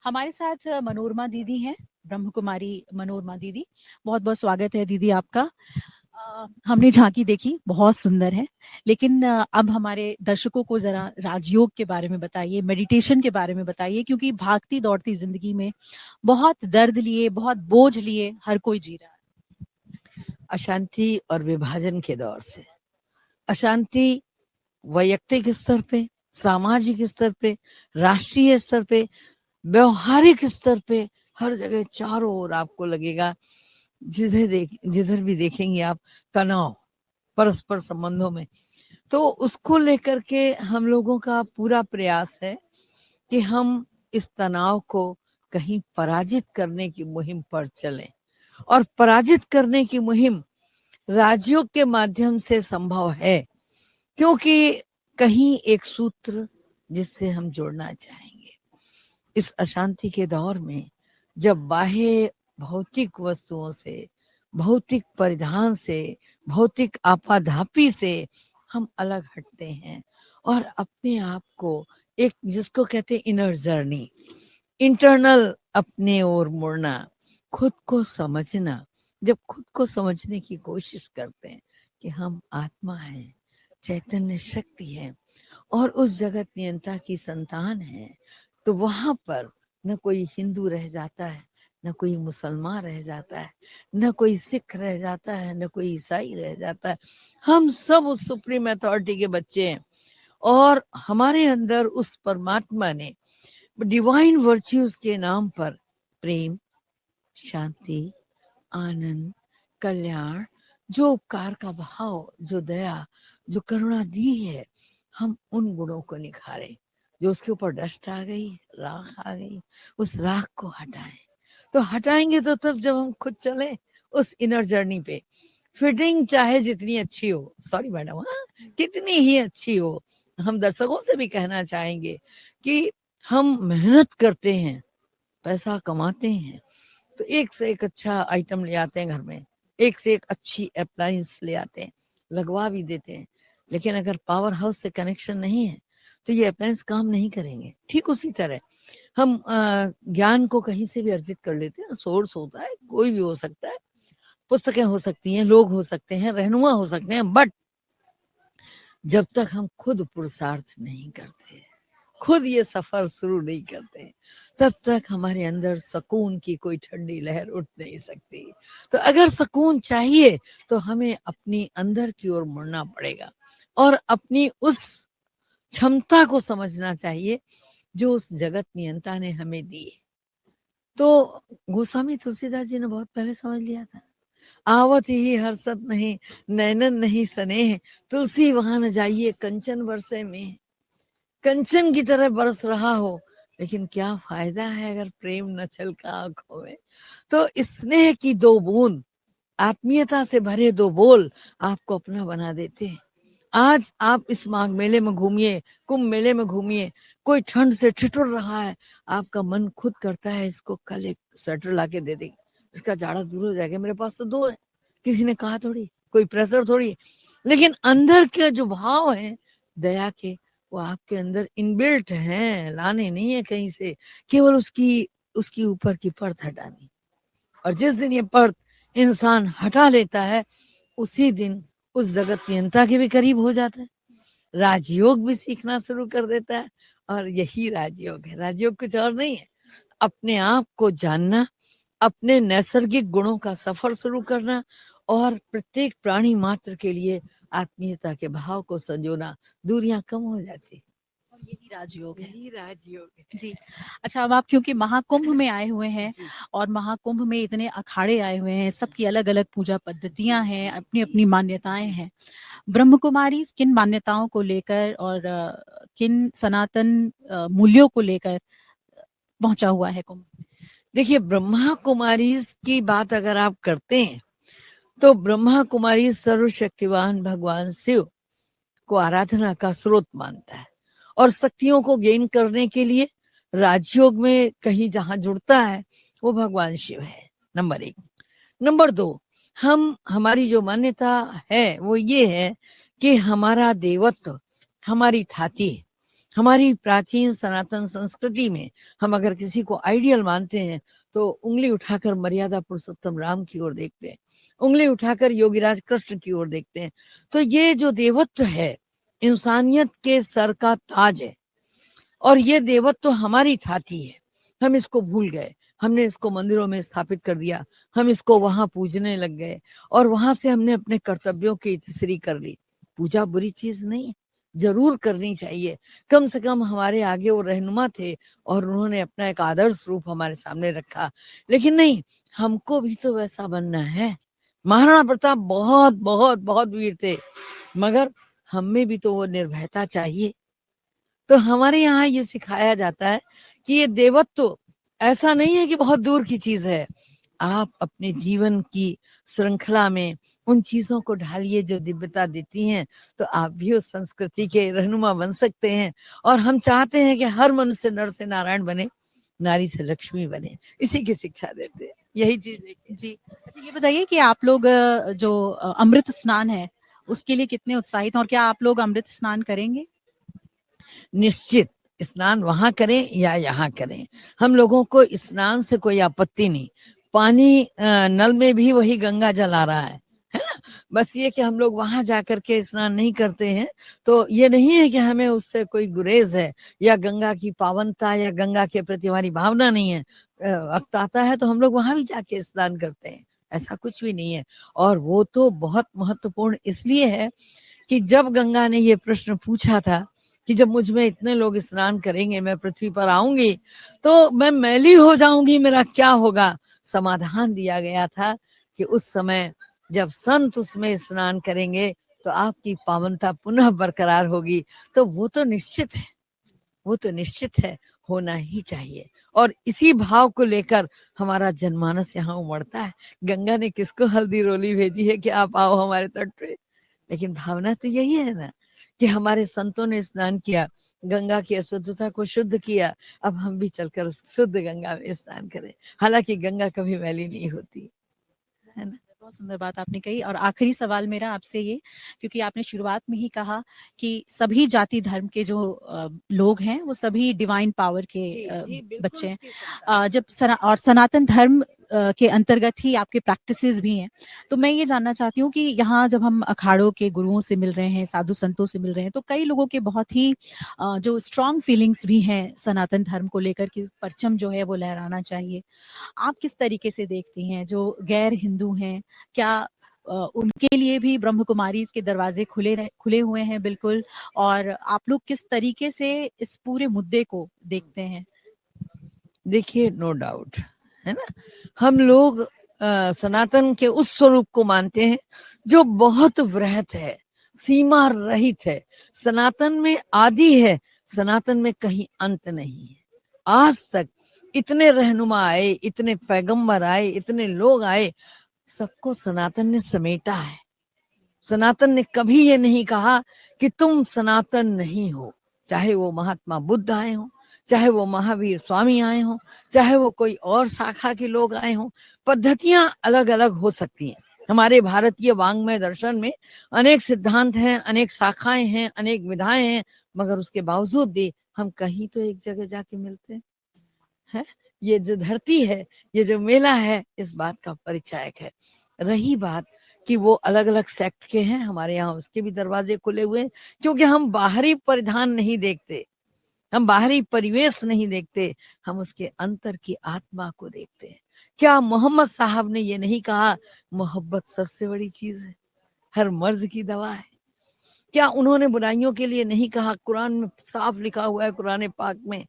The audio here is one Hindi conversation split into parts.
हमारे साथ मनोरमा दीदी हैं, ब्रह्म कुमारी मनोरमा दीदी। बहुत बहुत स्वागत है दीदी आपका। हमने झांकी देखी, बहुत सुंदर है। लेकिन अब हमारे दर्शकों को जरा राजयोग के बारे में बताइए, मेडिटेशन के बारे में बताइए, क्योंकि भागती दौड़ती जिंदगी में बहुत दर्द लिए, बहुत बोझ लिए हर कोई जी रहा है। अशांति और विभाजन के दौर से अशांति वैयक्तिक स्तर पे, सामाजिक स्तर पे, राष्ट्रीय स्तर पे, व्यवहारिक स्तर पे, हर जगह चारों ओर आपको लगेगा, जिधर भी देखेंगे आप, तनाव परस्पर संबंधों में। तो उसको लेकर के हम लोगों का पूरा प्रयास है कि हम इस तनाव को कहीं पराजित करने की मुहिम पर चलें। और पराजित करने की मुहिम राजयोग के माध्यम से संभव है, क्योंकि कहीं एक सूत्र जिससे हम जोड़ना चाहेंगे इस अशांति के दौर में, जब बाह्य भौतिक वस्तुओं से, भौतिक परिधान से, भौतिक आपाधापी से हम अलग हटते हैं और अपने आप को एक, जिसको कहते हैं इनर जर्नी, इंटरनल अपने ओर मुड़ना, खुद को समझना। जब खुद को समझने की कोशिश करते हैं कि हम आत्मा हैं, चैतन्य शक्ति है और उस जगत नियंता की संतान है, तो वहां पर न कोई हिंदू रह जाता है, न कोई मुसलमान रह जाता है, न कोई सिख रह जाता है, न कोई ईसाई रह जाता है। हम सब उस सुप्रीम अथॉरिटी के बच्चे हैं और हमारे अंदर उस परमात्मा ने डिवाइन वर्च्यूज के नाम पर प्रेम, शांति, आनंद, कल्याण, जो उपकार का भाव, जो दया, जो करुणा दी है, हम उन गुणों को निखारें। जो उसके ऊपर डस्ट आ गई, राख आ गई, उस राख को हटाएं। तो हटाएंगे तो तब जब हम खुद चले उस इनर जर्नी पे। फिटिंग चाहे जितनी अच्छी हो, सॉरी मैडम, हाँ, कितनी ही अच्छी हो, हम दर्शकों से भी कहना चाहेंगे कि हम मेहनत करते हैं, पैसा कमाते हैं, तो एक से एक अच्छा आइटम ले आते हैं घर में, एक से एक अच्छी अप्लायंस ले आते हैं, लगवा भी देते हैं, लेकिन अगर पावर हाउस से कनेक्शन नहीं है तो ये अप्लायंस काम नहीं करेंगे। ठीक उसी तरह हम ज्ञान को कहीं से भी अर्जित कर लेते हैं, सोर्स होता है, कोई भी हो सकता है, पुस्तकें हो सकती हैं, लोग हो सकते हैं, रहनुमा हो सकते हैं, बट जब तक हम खुद पुरुषार्थ नहीं करते, खुद ये सफर शुरू नहीं करते, तब तक हमारे अंदर सुकून की कोई ठंडी लहर उठ नहीं सकती। तो अगर सुकून चाहिए तो हमें अपनी अंदर की ओर मुड़ना पड़ेगा और अपनी उस क्षमता को समझना चाहिए जो उस जगत नियंता ने हमें दी है। तो गोस्वामी तुलसीदास जी ने बहुत पहले समझ लिया था, आवत ही हर्षत नहीं, नैनन नहीं स्नेह, तुलसी वहां न जाइए कंचन बरसे में। कंचन की तरह बरस रहा हो, लेकिन क्या फायदा है अगर प्रेम न छलका आंखों में। तो स्नेह की दो बूंद, आत्मीयता से भरे दो बोल आपको अपना बना देते हैं। आज आप इस माघ मेले में घूमिए, कुंभ मेले में घूमिए, कोई ठंड से ठिठुर रहा है, आपका मन खुद करता है इसको कल एक स्वेटर ला के दे देगी, इसका जाड़ा दूर हो जाएगा। मेरे पास तो दो है, किसी ने कहा थोड़ी, कोई प्रेशर थोड़ी, लेकिन अंदर के जो भाव है दया के, वो आपके अंदर इनबिल्ट हैं, लाने नहीं है कहीं से, केवल उसकी उसकी ऊपर की परत हटानी। और जिस दिन ये परत इंसान हटा लेता है, उसी दिन उस जगत नियंता के भी करीब हो जाता है, राजयोग भी सीखना शुरू कर देता है। और यही राजयोग है। राजयोग कुछ और नहीं है, अपने आप को जानना, अपने नैसर्गिक गुणों का सफर शुरू करना और प्रत्येक प्राणी मात्र के लिए आत्मीयता के भाव को संजोना, दूरियां कम हो जाती। और यही राजयोग है। यही राजयोग है जी। अच्छा, अब आप क्योंकि महाकुंभ में आए हुए हैं जी। और महाकुंभ में इतने अखाड़े आए हुए हैं, सबकी अलग अलग पूजा पद्धतियां हैं, अपनी अपनी मान्यताएं हैं। ब्रह्म कुमारी किन मान्यताओं को लेकर और किन सनातन मूल्यों को लेकर पहुंचा हुआ है कुंभ? देखिए, ब्रह्मा कुमारी की बात अगर आप करते हैं तो ब्रह्मा कुमारी सर्वशक्तिवान भगवान शिव को आराधना का स्रोत मानता है और शक्तियों को गेन करने के लिए राजयोग में कहीं जहां जुड़ता है वो भगवान शिव है, नंबर एक। नंबर दो, हमारी जो मान्यता है वो ये है कि हमारा देवत्व हमारी थाती है, हमारी प्राचीन सनातन संस्कृति में हम अगर किसी को आइडियल मानते हैं तो उंगली उठाकर मर्यादा पुरुषोत्तम राम की ओर देखते हैं, उंगली उठाकर योगीराज कृष्ण की ओर देखते हैं। तो ये जो देवत्व है इंसानियत के सर का ताज है, और ये देवत्व हमारी थाती है। हम इसको भूल गए, हमने इसको मंदिरों में स्थापित कर दिया, हम इसको वहां पूजने लग गए, और वहां से हमने अपने कर्तव्यों की इतिश्री कर ली। पूजा बुरी चीज नहीं है, जरूर करनी चाहिए। कम से कम हमारे आगे वो रहनुमा थे और उन्होंने अपना एक आदर्श रूप हमारे सामने रखा। लेकिन नहीं, हमको भी तो वैसा बनना है। महाराणा प्रताप बहुत बहुत बहुत वीर थे, मगर हमें भी तो वो निर्भयता चाहिए। तो हमारे यहाँ ये सिखाया जाता है कि ये देवत्व ऐसा नहीं है कि बहुत दूर की चीज है। आप अपने जीवन की श्रृंखला में उन चीजों को ढालिए जो दिव्यता देती हैं, तो आप भी उस संस्कृति के रहनुमा बन सकते हैं। और हम चाहते हैं कि हर मनुष्य नर से नारायण बने, नारी से लक्ष्मी बने, इसी की शिक्षा देते हैं। यही चीज है। जी। अच्छा, ये बताइए कि आप लोग जो अमृत स्नान है उसके लिए कितने उत्साहित हैं और क्या आप लोग अमृत स्नान करेंगे? निश्चित स्नान वहां करें या यहाँ करें, हम लोगों को स्नान से कोई आपत्ति नहीं। पानी नल में भी वही गंगा जल आ रहा है ना। बस ये कि हम लोग वहां जाकर के स्नान नहीं करते हैं, तो ये नहीं है कि हमें उससे कोई गुरेज है या गंगा की पावनता या गंगा के प्रति हमारी भावना नहीं है। वक्त आता है तो हम लोग वहां भी जाके स्नान करते हैं, ऐसा कुछ भी नहीं है। और वो तो बहुत महत्वपूर्ण इसलिए है कि जब गंगा ने ये प्रश्न पूछा था कि जब मुझ में इतने लोग स्नान करेंगे, मैं पृथ्वी पर आऊंगी तो मैं मैली हो जाऊंगी, मेरा क्या होगा। समाधान दिया गया था कि उस समय जब संत उसमें स्नान करेंगे तो आपकी पावनता पुनः बरकरार होगी। तो वो तो निश्चित है, वो तो निश्चित है, होना ही चाहिए। और इसी भाव को लेकर हमारा जनमानस यहाँ उमड़ता है। गंगा ने किसको हल्दी रोली भेजी है कि आप आओ हमारे तट पे, लेकिन भावना तो यही है ना कि हमारे संतों ने स्नान किया, गंगा की अशुद्धता को शुद्ध किया, अब हम भी चलकर उस शुद्ध गंगा में स्नान करें। हालांकि गंगा कभी मैली नहीं होती, है ना। बहुत सुंदर बात आपने कही। और आखिरी सवाल मेरा आपसे ये, क्योंकि आपने शुरुआत में ही कहा कि सभी जाति धर्म के जो लोग हैं वो सभी डिवाइन पावर के बच्चे हैं। जब सनातन धर्म के अंतर्गत ही आपके प्रैक्टिसेस भी हैं, तो मैं ये जानना चाहती हूँ कि यहाँ जब हम अखाड़ों के गुरुओं से मिल रहे हैं, साधु संतों से मिल रहे हैं, तो कई लोगों के बहुत ही जो स्ट्रॉन्ग फीलिंग्स भी हैं सनातन धर्म को लेकर कि परचम जो है वो लहराना चाहिए। आप किस तरीके से देखती हैं जो गैर हिंदू हैं, क्या उनके लिए भी ब्रह्म कुमारी के दरवाजे खुले हुए हैं? बिल्कुल। और आप लोग किस तरीके से इस पूरे मुद्दे को देखते हैं? देखिए, नो डाउट, है ना, हम लोग सनातन के उस स्वरूप को मानते हैं जो बहुत वृहत है, सीमा रहित है। सनातन में आदि है, सनातन में कहीं अंत नहीं है। आज तक इतने रहनुमा आए, इतने पैगंबर आए, इतने लोग आए, सबको सनातन ने समेटा है। सनातन ने कभी ये नहीं कहा कि तुम सनातन नहीं हो। चाहे वो महात्मा बुद्ध आए हो, चाहे वो महावीर स्वामी आए हो, चाहे वो कोई और शाखा के लोग आए हो, पद्धतियां अलग अलग हो सकती हैं। हमारे भारतीय वांग्मय दर्शन में अनेक सिद्धांत हैं, अनेक शाखाएं हैं, अनेक विधाएं हैं, मगर उसके बावजूद भी हम कहीं तो एक जगह जाके मिलते हैं, है? ये जो धरती है, ये जो मेला है, इस बात का परिचायक है। रही बात कि वो अलग अलग सेक्ट के हैं, हमारे यहाँ उसके भी दरवाजे खुले हुए हैं, क्योंकि हम बाहरी परिधान नहीं देखते, हम बाहरी परिवेश नहीं देखते, हम उसके अंतर की आत्मा को देखते हैं। क्या मोहम्मद साहब ने ये नहीं कहा मोहब्बत सबसे बड़ी चीज है, हर मर्ज की दवा है? क्या उन्होंने बुराइयों के लिए नहीं कहा? कुरान में साफ लिखा हुआ है, कुरान पाक में,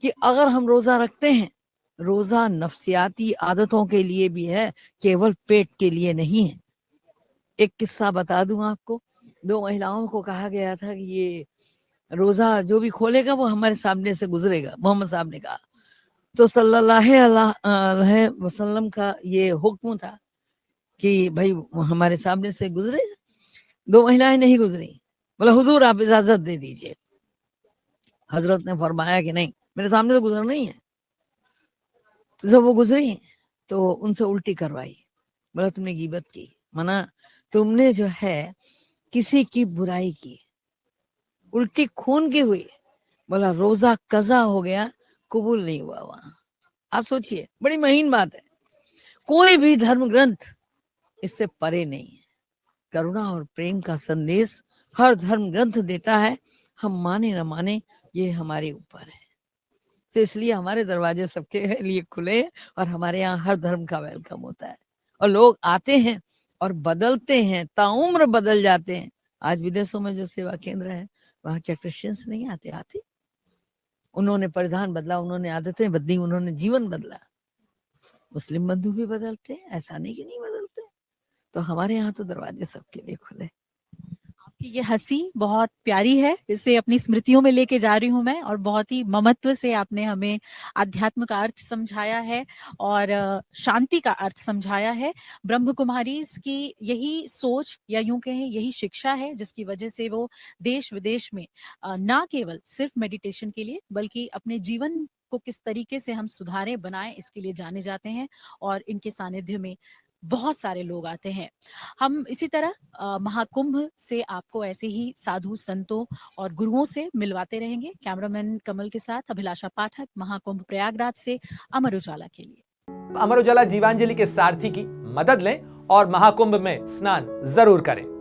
कि अगर हम रोजा रखते हैं, रोजा नफ्सियाती आदतों के लिए भी है, केवल पेट के लिए नहीं है। एक किस्सा बता दूं आपको। दो महिलाओं को कहा गया था कि ये रोजा जो भी खोलेगा वो हमारे सामने से गुजरेगा, मोहम्मद साहब ने कहा। तो सल्लल्लाहु अलैहि वसल्लम का ये हुक्म था कि भाई हमारे सामने से गुजरे। दो महिलाएं नहीं गुजरी, बोला हुजूर आप इजाजत दे दीजिए। हजरत ने फरमाया कि नहीं, मेरे सामने से गुजरना ही है। तो जब वो गुजरी तो उनसे उल्टी करवाई। बोला तुमने गीबत की, मना तुमने जो है किसी की बुराई की, उल्टी खून की हुई, बोला रोजा कजा हो गया, कबूल नहीं हुआ वहां। आप सोचिए, बड़ी महीन बात है। कोई भी धर्म ग्रंथ इससे परे नहीं है। करुणा और प्रेम का संदेश हर धर्म ग्रंथ देता है। हम माने न माने, ये हमारे ऊपर है। तो इसलिए हमारे दरवाजे सबके लिए खुले हैं और हमारे यहाँ हर धर्म का वेलकम होता है और लोग आते हैं और बदलते हैं, ताउम्र बदल जाते हैं। आज विदेशों में जो सेवा केंद्र है, वहां क्या क्रिश्चियंस नहीं आते? आते। उन्होंने परिधान बदला, उन्होंने आदतें बदली, उन्होंने जीवन बदला। मुस्लिम बंधु भी बदलते हैं, ऐसा नहीं कि नहीं बदलते। तो हमारे यहाँ तो दरवाजे सबके लिए खुले। आपकी ये हंसी बहुत प्यारी है, इसे अपनी स्मृतियों में लेके जा रही हूं मैं, और बहुत ही ममत्व से आपने हमें आध्यात्म का अर्थ समझाया है और शांति का अर्थ समझाया है। ब्रह्म कुमारी की यही सोच, या यूं कहें यही शिक्षा है, जिसकी वजह से वो देश विदेश में ना केवल सिर्फ मेडिटेशन के लिए, बल्कि अपने जीवन को किस तरीके से हम सुधारें, बनाएं, इसके लिए जाने जाते हैं और इनके सानिध्य में बहुत सारे लोग आते हैं। हम इसी तरह महाकुंभ से आपको ऐसे ही साधु संतों और गुरुओं से मिलवाते रहेंगे। कैमरामैन कमल के साथ अभिलाषा पाठक, महाकुंभ प्रयागराज से अमर उजाला के लिए। अमर उजाला जीवांजलि के सारथी की मदद लें और महाकुंभ में स्नान जरूर करें।